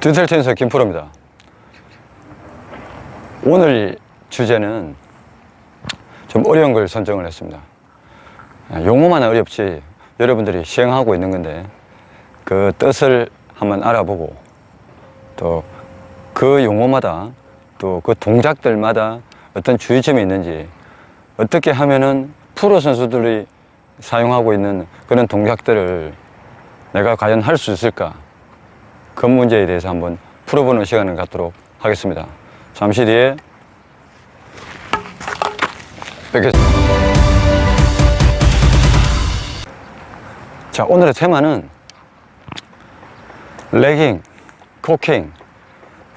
디지털 테니스 김프로입니다. 오늘 주제는 좀 어려운 걸 선정을 했습니다. 용어만 어렵지 여러분들이 시행하고 있는 건데 그 뜻을 한번 알아보고 또 그 용어마다 또 그 동작들마다 어떤 주의점이 있는지, 어떻게 하면은 프로 선수들이 사용하고 있는 그런 동작들을 내가 과연 할 수 있을까, 그 문제에 대해서 한번 풀어보는 시간을 갖도록 하겠습니다. 잠시 뒤에 뵙겠습니다. 자, 오늘의 테마는 레깅, 코킹,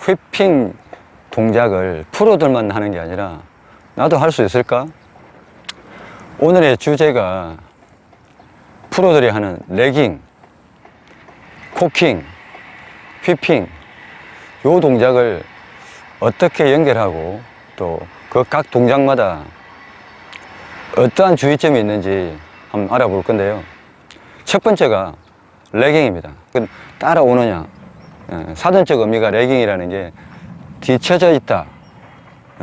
휘핑 동작을 프로들만 하는 게 아니라 나도 할 수 있을까? 오늘의 주제가 프로들이 하는 레깅, 코킹, 휘핑, 요 동작을 어떻게 연결하고 또 그 각 동작마다 어떠한 주의점이 있는지 한번 알아볼 건데요. 첫 번째가 레깅입니다. 따라오느냐, 사전적 의미가 레깅이라는 게 뒤쳐져 있다,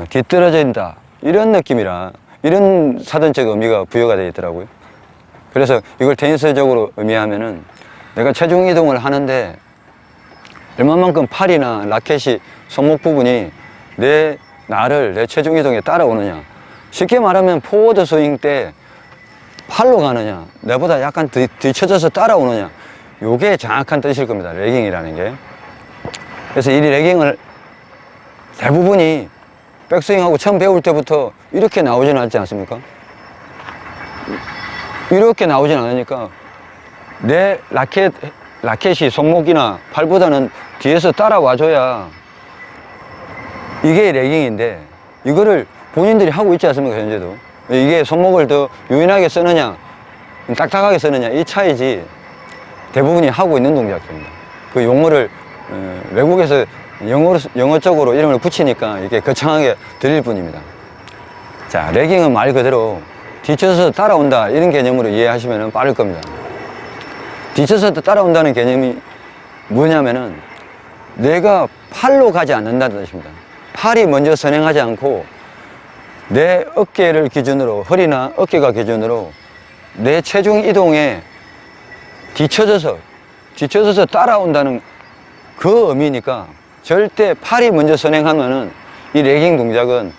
뒤떨어져 있다, 이런 느낌이라 이런 사전적 의미가 부여가 되어 있더라고요. 그래서 이걸 테니스적으로 의미하면은 내가 체중 이동을 하는데 얼마만큼 팔이나 라켓이 손목 부분이 내 체중 이동에 따라오느냐, 쉽게 말하면 포워드 스윙 때 팔로 가느냐, 내보다 약간 뒤쳐져서 따라오느냐, 요게 정확한 뜻일 겁니다. 레깅이라는 게. 그래서 이 레깅을 대부분이 백스윙하고 처음 배울 때부터 이렇게 나오지는 않지 않습니까? 이렇게 나오진 않으니까 내 라켓이 손목이나 팔보다는 뒤에서 따라와줘야 이게 레깅인데, 이거를 본인들이 하고 있지 않습니까? 현재도. 이게 손목을 더 유연하게 쓰느냐 딱딱하게 쓰느냐, 이 차이지 대부분이 하고 있는 동작입니다. 그 용어를 외국에서 영어 쪽으로 이름을 붙이니까 이렇게 거창하게 들릴 뿐입니다. 자, 레깅은 말 그대로 뒤쳐서 따라온다, 이런 개념으로 이해하시면 빠를 겁니다. 뒤쳐서 따라온다는 개념이 뭐냐면은 내가 팔로 가지 않는다는 뜻입니다. 팔이 먼저 선행하지 않고 내 어깨를 기준으로, 허리나 어깨가 기준으로 내 체중 이동에 뒤쳐져서 따라온다는 그 의미니까 절대 팔이 먼저 선행하면은 이 레깅 동작은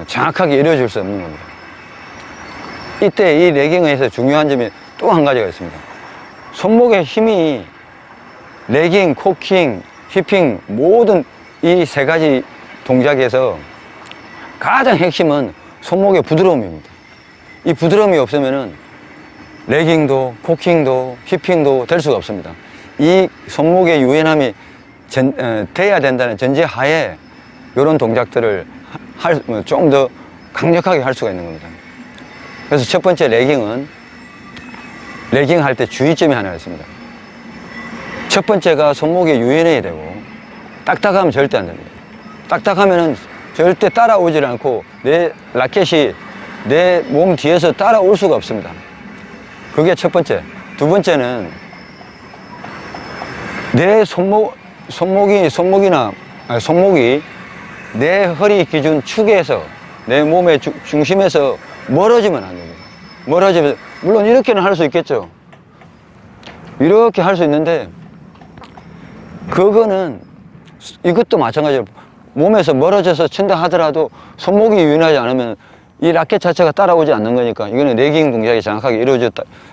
정확하게 이루어질 수 없는 겁니다. 이때 이 레깅에서 중요한 점이 또 한 가지가 있습니다. 손목의 힘이 레깅, 코킹, 휘핑 모든 이 세 가지 동작에서 가장 핵심은 손목의 부드러움입니다. 이 부드러움이 없으면은 레깅도 코킹도 휘핑도 될 수가 없습니다. 이 손목의 유연함이 돼야 된다는 전제 하에 이런 동작들을 좀 더 강력하게 할 수가 있는 겁니다. 그래서 첫 번째 레깅은, 레깅 할 때 주의점이 하나 있습니다. 첫 번째가 손목이 유연해야 되고, 딱딱하면 절대 안 됩니다. 딱딱하면은 절대 따라오질 않고 내 라켓이 내 몸 뒤에서 따라올 수가 없습니다. 그게 첫 번째. 두 번째는 내 손목이 내 허리 기준 축에서, 내 몸의 중심에서 멀어지면 안 됩니다. 멀어지면, 물론 이렇게는 할 수 있겠죠. 이렇게 할 수 있는데, 그거는 이것도 마찬가지로 몸에서 멀어져서 친다 하더라도 손목이 유연하지 않으면 이 라켓 자체가 따라오지 않는 거니까 이거는 레깅 동작이 정확하게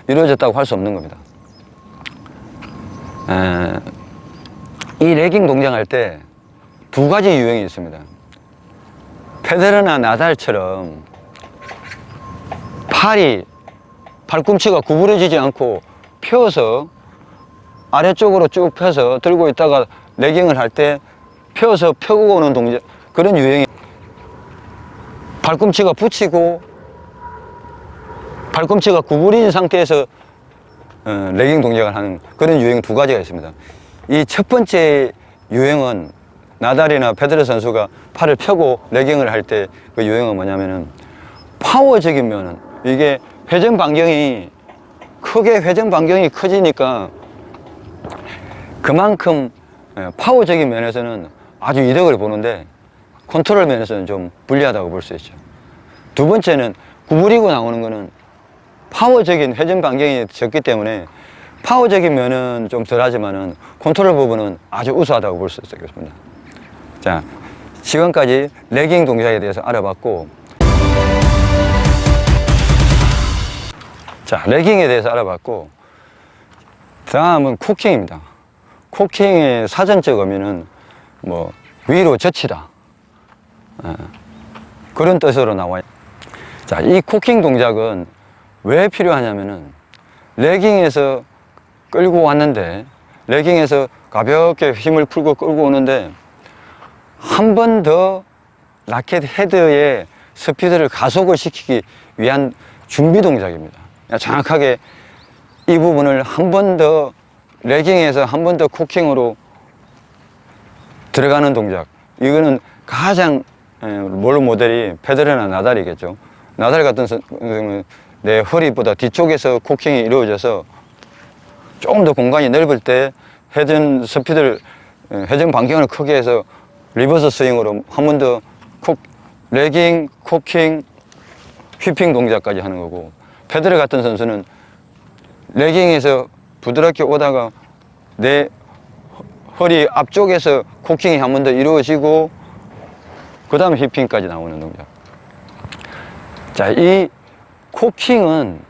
이루어졌다고 할 수 없는 겁니다. 이 레깅 동작할 때 두 가지 유형이 있습니다. 페데러나 나달처럼 팔꿈치가 구부러지지 않고 펴서 아래쪽으로 쭉 펴서 들고 있다가 레깅을 할 때 펴서 펴고 오는 동작, 그런 유형이, 팔꿈치가 붙이고 팔꿈치가 구부린 상태에서 레깅 동작을 하는 그런 유형 두 가지가 있습니다. 이 첫 번째 유형은 나달이나 페데러 선수가 팔을 펴고 레깅을 할 때 그 유형은 뭐냐면은 파워적인 면은, 이게 회전 반경이 크지니까 그만큼 파워적인 면에서는 아주 이득을 보는데 컨트롤 면에서는 좀 불리하다고 볼 수 있죠. 두 번째는 구부리고 나오는 거는 파워적인 회전 반경이 적기 때문에 파워적인 면은 좀 덜하지만은 컨트롤 부분은 아주 우수하다고 볼 수 있겠습니다. 자, 지금까지 레깅 동작에 대해서 알아봤고, 자, 레깅에 대해서 알아봤고, 다음은 코킹입니다. 코킹의 사전적 의미는 뭐 위로 젖히다, 그런 뜻으로 나와요. 자, 이 코킹 동작은 왜 필요하냐면은 레깅에서 끌고 왔는데, 레깅에서 가볍게 힘을 풀고 끌고 오는데 한 번 더 라켓 헤드의 스피드를 가속을 시키기 위한 준비 동작입니다. 정확하게 이 부분을 한 번 더 레깅에서 한 번 더 코킹으로 들어가는 동작, 이거는 가장 롤 모델이 페데러나 나달이겠죠. 나달 같은 경우는 내 허리보다 뒤쪽에서 코킹이 이루어져서 조금 더 공간이 넓을 때 회전 스피드를, 회전 반경을 크게 해서 리버스 스윙으로 한 번 더 레깅, 코킹, 휘핑 동작까지 하는 거고, 페데러 같은 선수는 레깅에서 부드럽게 오다가 내 허리 앞쪽에서 코킹이 한 번 더 이루어지고 그 다음에 휘핑까지 나오는 동작. 자, 이 코킹은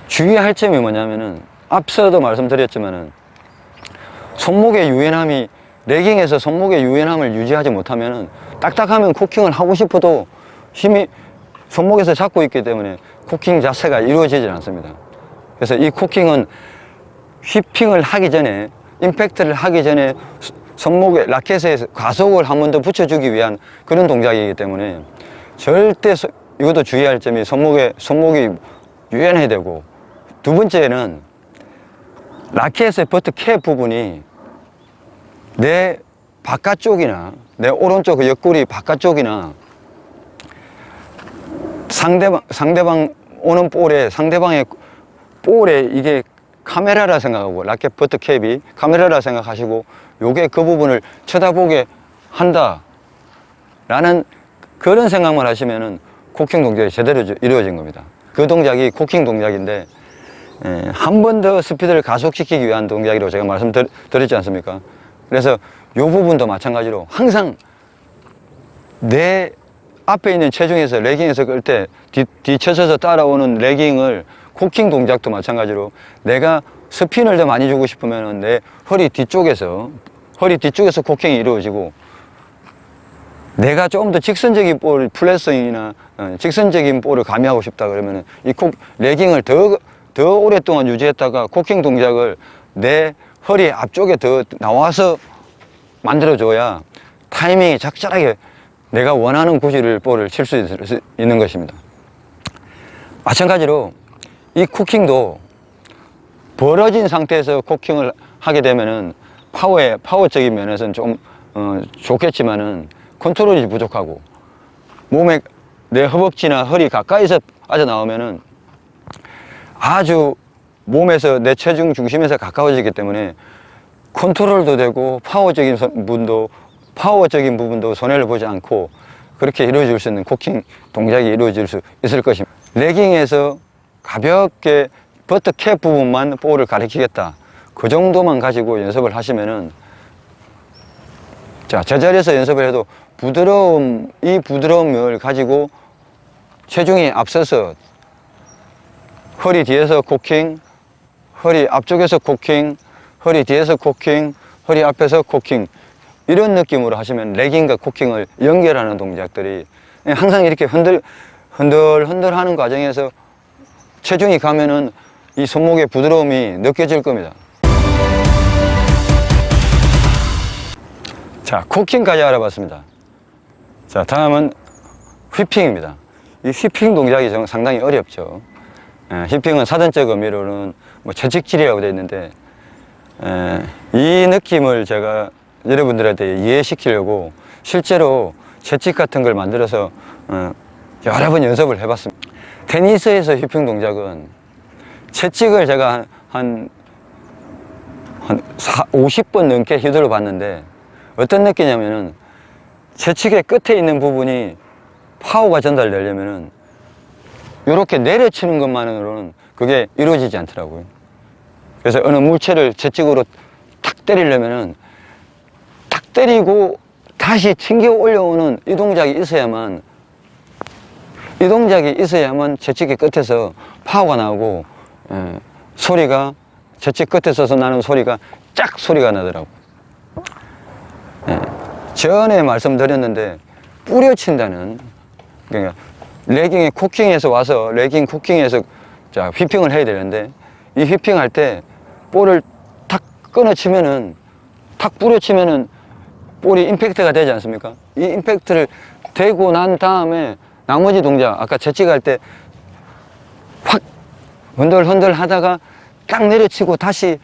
주의할 점이 뭐냐면은 앞서도 말씀드렸지만은 손목의 유연함이, 레깅에서 손목의 유연함을 유지하지 못하면은 딱딱하면 코킹을 하고 싶어도 힘이 손목에서 잡고 있기 때문에 코킹 자체가 이루어지지 않습니다. 그래서 이 코킹은 휘핑을 하기 전에, 임팩트를 하기 전에 손목에 라켓에 가속을 한 번 더 붙여주기 위한 그런 동작이기 때문에 절대 이것도 주의할 점이 손목이 유연해야 되고, 두 번째는 라켓의 버트 캡 부분이 내 바깥쪽이나 내 오른쪽 옆구리 바깥쪽이나 상대방 오는 볼에, 상대방의 볼에 이게 카메라라 생각하고, 라켓 버트 캡이 카메라라 생각하시고 요게 그 부분을 쳐다보게 한다 라는 그런 생각만 하시면은 코킹 동작이 제대로 이루어진 겁니다. 그 동작이 코킹 동작인데, 한 번 더 스피드를 가속시키기 위한 동작이라고 제가 말씀드렸지 않습니까? 그래서 요 부분도 마찬가지로 항상 내 앞에 있는 체중에서 레깅에서 끌 때 뒤쳐져서 따라오는 레깅을, 코킹 동작도 마찬가지로 내가 스핀을 더 많이 주고 싶으면 내 허리 뒤쪽에서 코킹이 이루어지고, 내가 조금 더 직선적인 볼, 플랫스윙이나 직선적인 볼을 가미하고 싶다 그러면 이 레깅을 더 오랫동안 유지했다가 코킹 동작을 내 허리 앞쪽에 더 나와서 만들어줘야 타이밍이 적절하게 내가 원하는 구질을 볼을 칠 수 있는 것입니다. 마찬가지로 이 코킹도 벌어진 상태에서 코킹을 하게 되면은 파워적인 면에서는 좀 좋겠지만은 컨트롤이 부족하고, 몸에 내 허벅지나 허리 가까이서 빠져 나오면은 아주 몸에서 내 체중 중심에서 가까워지기 때문에 컨트롤도 되고 파워적인 부분도 손해를 보지 않고 그렇게 이루어질 수 있는 코킹 동작이 이루어질 수 있을 것입니다. 레깅에서 가볍게 버터 캡 부분만 볼을 가리키겠다, 그 정도만 가지고 연습을 하시면은, 자, 제자리에서 연습을 해도 이 부드러움을 가지고 체중이 앞서서 허리 뒤에서 코킹, 허리 앞쪽에서 코킹, 허리 뒤에서 코킹, 허리 앞에서 코킹, 이런 느낌으로 하시면 레깅과 코킹을 연결하는 동작들이 항상 이렇게 흔들 하는 과정에서 체중이 가면은 이 손목의 부드러움이 느껴질 겁니다. 자, 코킹까지 알아봤습니다. 자, 다음은 휘핑입니다. 이 휘핑 동작이 상당히 어렵죠. 휘핑은 사전적 의미로는 뭐 채찍질이라고 되어 있는데, 이 느낌을 제가 여러분들한테 이해시키려고 실제로 채찍 같은 걸 만들어서 여러 번 연습을 해봤습니다. 테니스에서 휘핑 동작은 채찍을 제가 한 한 50번 넘게 휘둘러 봤는데 어떤 느끼냐면은 채찍의 끝에 있는 부분이 파워가 전달되려면은 이렇게 내려치는 것만으로는 그게 이루어지지 않더라고요. 그래서 어느 물체를 채찍으로 탁 때리려면은 탁 때리고 다시 튕겨 올려오는 이 동작이 있어야만 채찍의 끝에서 파워가 나오고 소리가 채찍 끝에서 나는 소리가 짝 소리가 나더라고. 전에 말씀드렸는데 뿌려친다는, 그러니까 레깅에 코킹해서 와서 레깅 코킹해서 자 휘핑을 해야 되는데 이 휘핑할 때 볼을 탁 끊어치면은 탁 뿌려치면은 볼이 임팩트가 되지 않습니까? 이 임팩트를 대고 난 다음에 나머지 동작, 아까 채찍할 때 확 흔들흔들 하다가 딱 내려치고 다시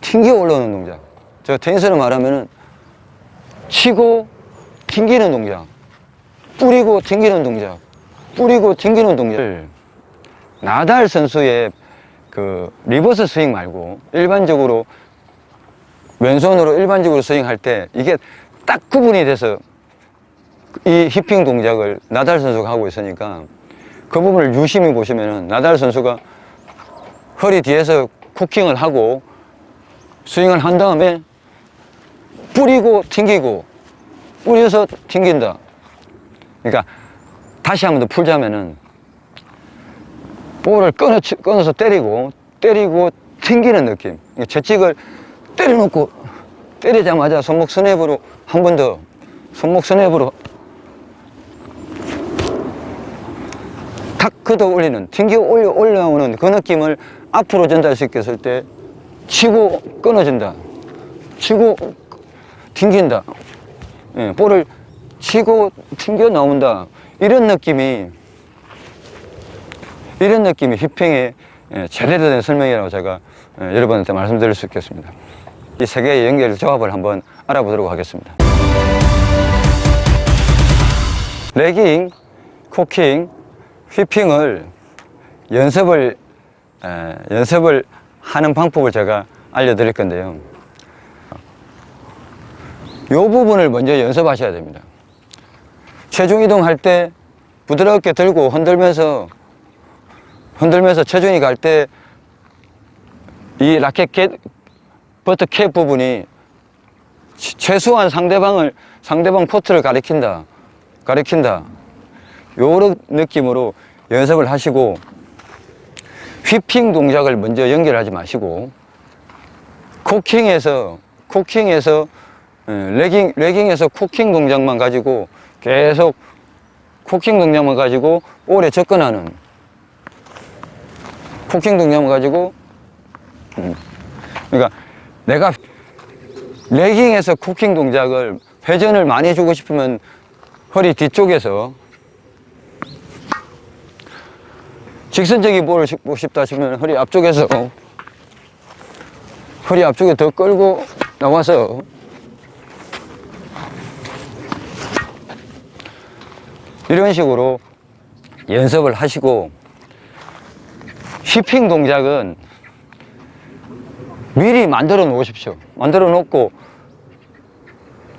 튕겨 올라오는 동작. 저 테니스로 말하면은 치고 튕기는 동작, 뿌리고 튕기는 동작, 뿌리고 튕기는 동작을 나달 선수의 그 리버스 스윙 말고 일반적으로 왼손으로 일반적으로 스윙할 때 이게 딱 구분이 돼서 이 휘핑 동작을 나달 선수가 하고 있으니까 그 부분을 유심히 보시면은 나달 선수가 허리 뒤에서 코킹을 하고 스윙을 한 다음에 뿌리고 튕기고 뿌려서 튕긴다. 그러니까 다시 한 번 더 풀자면은 볼을 끊어서 때리고 튕기는 느낌. 채찍을 때려놓고 때리자마자 손목 스냅으로 한 번 더 손목 스냅으로 탁 걷어 올리는, 튕겨 올라오는 그 느낌을 앞으로 전달시켰을 때 치고 끊어진다, 치고 튕긴다, 볼을 치고 튕겨 나온다, 이런 느낌이 휘핑의 제대로 된 설명이라고 제가 여러분한테 말씀드릴 수 있겠습니다. 이 세 개의 연결 조합을 한번 알아보도록 하겠습니다. 레깅, 코킹, 휘핑을 연습을 하는 방법을 제가 알려드릴 건데요. 이 부분을 먼저 연습하셔야 됩니다. 체중 이동할 때 부드럽게 들고 흔들면서 체중이 갈 때 이 라켓 버터 캡 부분이 최소한 상대방 포트를 가리킨다. 요런 느낌으로 연습을 하시고, 휘핑 동작을 먼저 연결하지 마시고 코킹에서 레깅에서 코킹 동작만 가지고 계속 코킹 동작만 가지고 볼에 접근하는, 코킹 동작만 가지고 그러니까 내가 레깅에서 코킹 동작을 회전을 많이 주고 싶으면 허리 뒤쪽에서, 직선적인 볼을 짚고 싶다 싶으면 허리 앞쪽에서, 허리 앞쪽에 더 끌고 나와서 이런 식으로 연습을 하시고, 휘핑 동작은 미리 만들어 놓으십시오. 만들어 놓고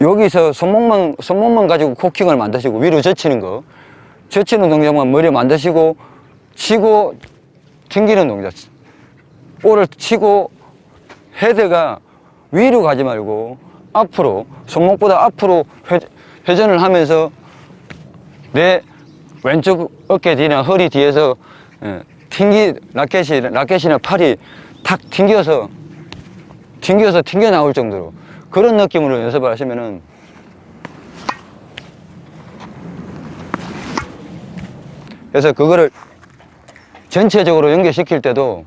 여기서 손목만 가지고 코킹을 만드시고 위로 젖히는 동작만 머리에 만드시고, 치고 튕기는 동작, 볼을 치고 헤드가 위로 가지 말고 앞으로, 손목보다 앞으로 회전을 하면서 내 왼쪽 어깨 뒤나 허리 뒤에서 라켓이나 팔이 탁 튕겨 나올 정도로 그런 느낌으로 연습을 하시면은 그래서 그거를 전체적으로 연결시킬 때도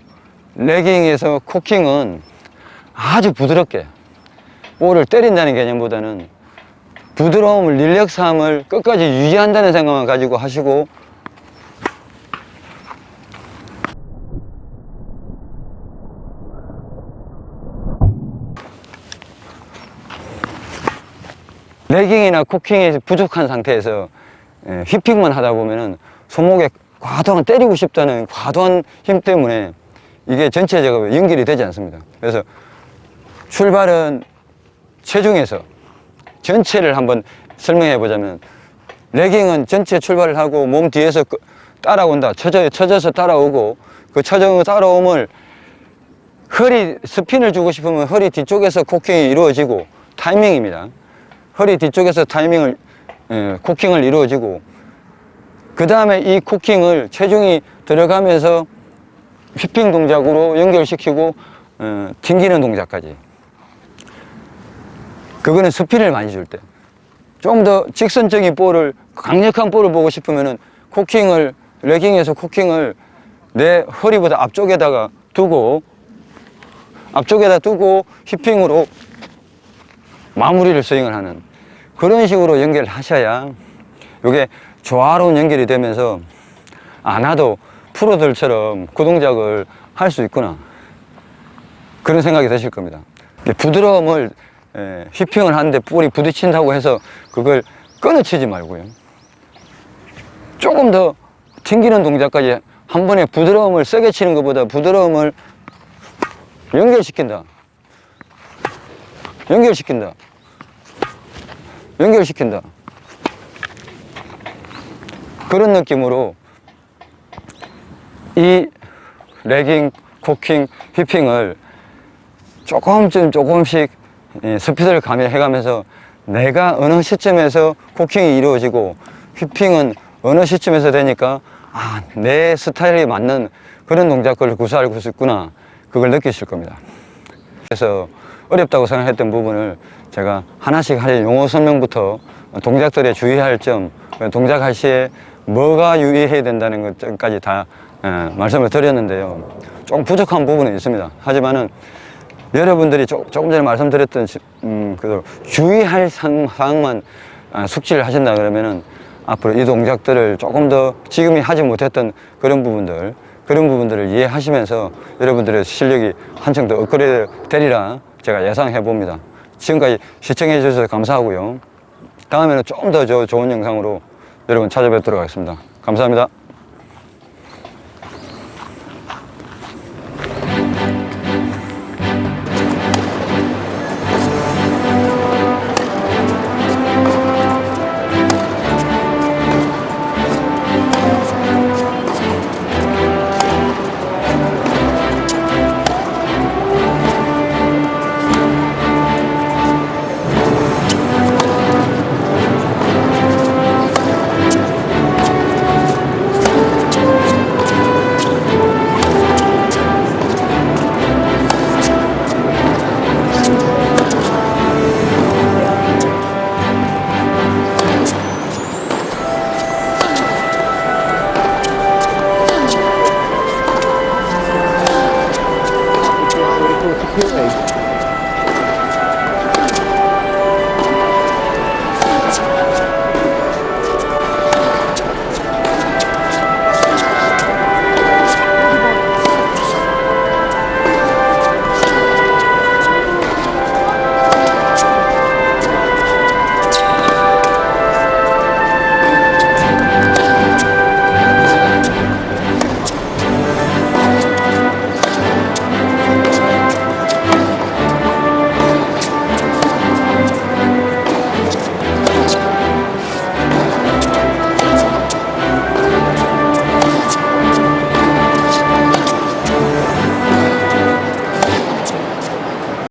레깅에서 코킹은 아주 부드럽게 볼을 때린다는 개념보다는 부드러움을, 릴렉스함을 끝까지 유지한다는 생각만 가지고 하시고, 레깅이나 코킹이 부족한 상태에서 휘핑만 하다 보면은 손목에 과도한 때리고 싶다는 과도한 힘 때문에 이게 전체적으로 연결이 되지 않습니다. 그래서 출발은 체중에서 전체를 한번 설명해 보자면, 레깅은 전체 출발을 하고 몸 뒤에서 따라온다. 쳐져서 따라오고, 그 쳐져 따라옴을 허리 스핀을 주고 싶으면 허리 뒤쪽에서 코킹이 이루어지고, 타이밍입니다. 허리 뒤쪽에서 코킹을 이루어지고, 그 다음에 이 코킹을 체중이 들어가면서 휘핑 동작으로 연결시키고 튕기는 동작까지. 그거는 스핀을 많이 줄 때. 좀 더 직선적인 볼을, 강력한 볼을 보고 싶으면은 레깅에서 코킹을 내 허리보다 앞쪽에다 두고 휘핑으로 마무리를 스윙을 하는 그런 식으로 연결을 하셔야 이게 조화로운 연결이 되면서, 나도 프로들처럼 그 동작을 할 수 있구나, 그런 생각이 드실 겁니다. 부드러움을, 휘핑을 하는데 볼이 부딪힌다고 해서 그걸 끊어치지 말고요, 조금 더 튕기는 동작까지 한 번에 부드러움을 세게 치는 것보다 부드러움을 연결시킨다. 그런 느낌으로 이 레깅, 코킹, 휘핑을 조금씩 스피드를 가미해가면서 내가 어느 시점에서 코킹이 이루어지고 휘핑은 어느 시점에서 되니까 내 스타일에 맞는 그런 동작을 구사할 수 있구나, 그걸 느끼실 겁니다. 그래서 어렵다고 생각했던 부분을 제가 하나씩 할 용어 설명부터 동작들에 주의할 점, 동작할 시에 뭐가 유의해야 된다는 것까지 다 말씀을 드렸는데요. 좀 부족한 부분은 있습니다. 하지만은 여러분들이 조금 전에 말씀드렸던 주의할 사항만 숙지를 하신다 그러면은 앞으로 이 동작들을 조금 더 지금이 하지 못했던 그런 부분들을 이해하시면서 여러분들의 실력이 한층 더 업그레이드 되리라 제가 예상해 봅니다. 지금까지 시청해 주셔서 감사하고요. 다음에는 좀 더 좋은 영상으로 여러분 찾아뵙도록 하겠습니다. 감사합니다. Q8.